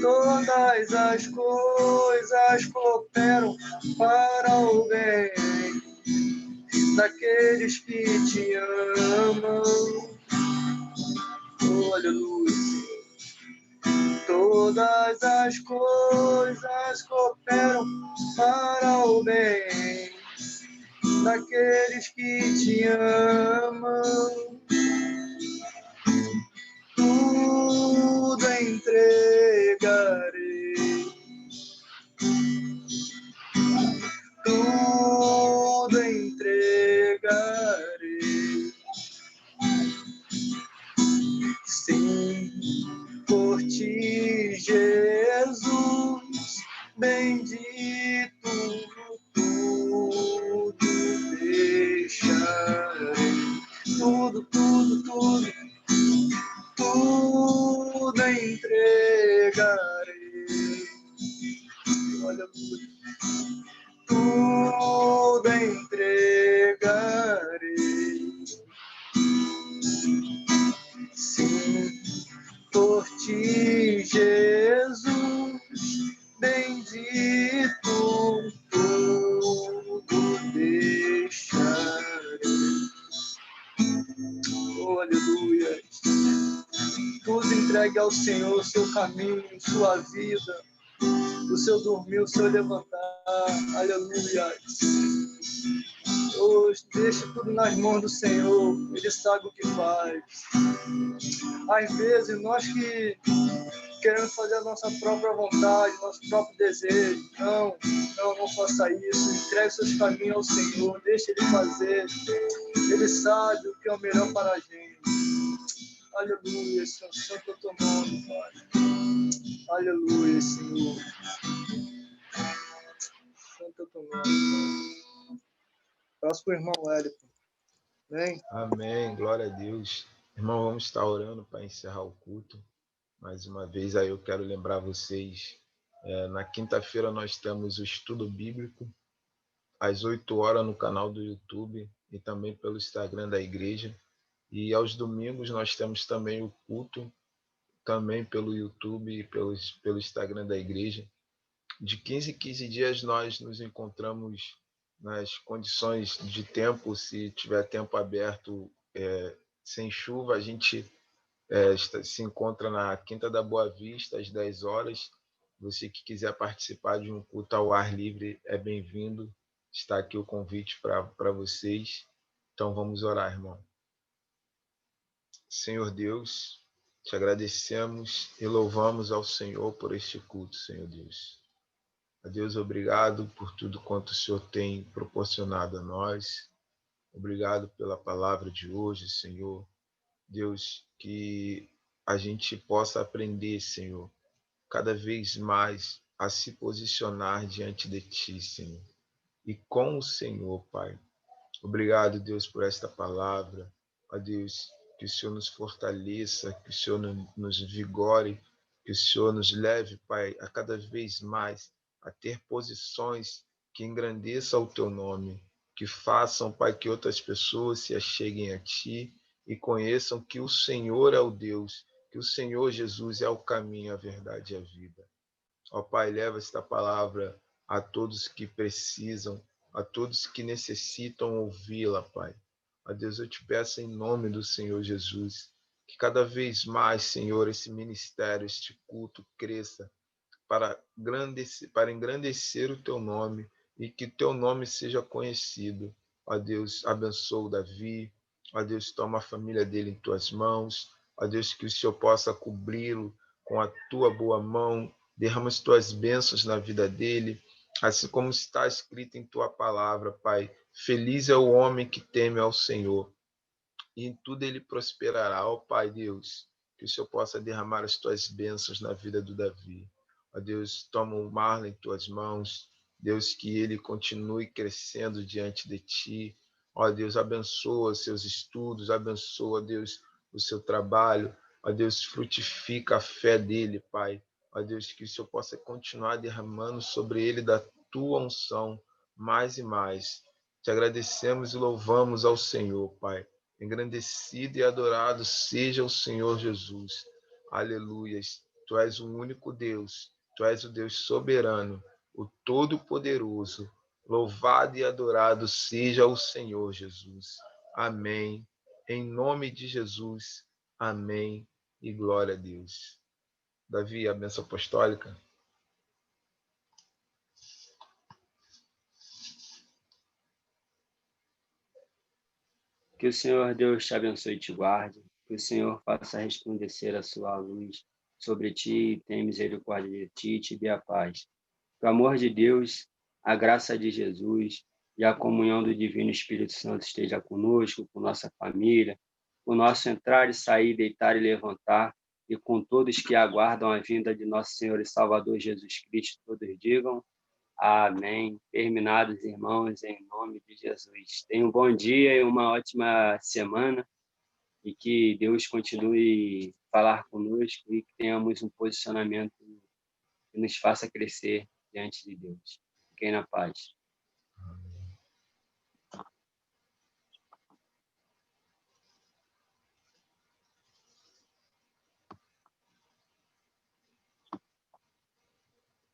Todas as coisas cooperam para o bem daqueles que te amam. Oh, aleluia. Todas as coisas cooperam para o bem daqueles que te amam. Tudo entregarei, tudo entregarei. Sim, por ti, Jesus, bendito, tudo deixarei. Tudo, tudo, tudo, tudo entregarei. Olha, tudo entregarei. Sim, por ti, Jesus, bendito, tudo deixarei. Oh, aleluia. Tudo entregue ao Senhor, seu caminho, sua vida, o seu dormir, o seu levantar. Aleluia. Hoje, deixa tudo nas mãos do Senhor, Ele sabe o que faz. Às vezes, nós que queremos fazer a nossa própria vontade, nosso próprio desejo. Não faça isso. Entregue seus caminhos ao Senhor, deixa Ele fazer. Ele sabe o que é o melhor para a gente. Aleluia, Senhor, santo é o teu nome, Pai. Aleluia, Senhor. Santo é o teu nome, Pai. Próximo irmão Wellington. Amém? Amém, glória a Deus. Irmão, vamos estar orando para encerrar o culto. Mais uma vez aí eu quero lembrar vocês, na quinta-feira nós temos o estudo bíblico, às 8 horas no canal do YouTube e também pelo Instagram da igreja. E aos domingos nós temos também o culto, também pelo YouTube e pelo Instagram da igreja. De 15 em 15 dias nós nos encontramos nas condições de tempo, se tiver tempo aberto, sem chuva, a gente se encontra na Quinta da Boa Vista, às 10 horas. Você que quiser participar de um culto ao ar livre é bem-vindo. Está aqui o convite para vocês. Então vamos orar, irmão. Senhor Deus, te agradecemos e louvamos ao Senhor por este culto, Senhor Deus. A Deus, obrigado por tudo quanto o Senhor tem proporcionado a nós. Obrigado pela palavra de hoje, Senhor. Deus, que a gente possa aprender, Senhor, cada vez mais a se posicionar diante de Ti, Senhor, e com o Senhor, Pai. Obrigado, Deus, por esta palavra. Ó Deus, que o Senhor nos fortaleça, que o Senhor nos vigore, que o Senhor nos leve, Pai, a cada vez mais a ter posições que engrandeçam o Teu nome, que façam, Pai, que outras pessoas se acheguem a Ti e conheçam que o Senhor é o Deus, que o Senhor Jesus é o caminho, a verdade e a vida. Ó Pai, leva esta palavra a todos que precisam, a todos que necessitam ouvi-la, Pai. Ó Deus, eu te peço em nome do Senhor Jesus, que cada vez mais, Senhor, esse ministério, este culto cresça para engrandecer o teu nome e que teu nome seja conhecido. Ó Deus, abençoa o Davi. Ó Deus, toma a família dele em tuas mãos. Ó Deus, que o Senhor possa cobri-lo com a tua boa mão. Derrama as tuas bênçãos na vida dele, assim como está escrito em tua palavra, Pai. Feliz é o homem que teme ao Senhor, e em tudo ele prosperará. Ó Pai Deus, que o Senhor possa derramar as tuas bênçãos na vida do Davi. Ó Deus, toma o Marlon em tuas mãos. Deus, que ele continue crescendo diante de ti. Ó Deus, abençoa seus estudos, abençoa, Deus, o seu trabalho. Ó Deus, frutifica a fé dele, Pai. Ó Deus, que o Senhor possa continuar derramando sobre ele da tua unção mais e mais. Te agradecemos e louvamos ao Senhor, Pai. Engrandecido e adorado seja o Senhor Jesus. Aleluias. Tu és o único Deus. Tu és o Deus soberano, o Todo-Poderoso. Louvado e adorado seja o Senhor Jesus. Amém. Em nome de Jesus. Amém. E glória a Deus. Davi, a bênção apostólica. Que o Senhor Deus te abençoe e te guarde. Que o Senhor faça resplandecer a sua luz sobre ti, tenha misericórdia de ti e te dê a paz. Que o amor de Deus, a graça de Jesus e a comunhão do Divino Espírito Santo esteja conosco, com nossa família, com o nosso entrar e sair, deitar e levantar, e com todos que aguardam a vinda de nosso Senhor e Salvador Jesus Cristo. Todos digam amém. Terminados, irmãos, em nome de Jesus. Tenham um bom dia e uma ótima semana, e que Deus continue a falar conosco e que tenhamos um posicionamento que nos faça crescer diante de Deus. Fiquem na paz.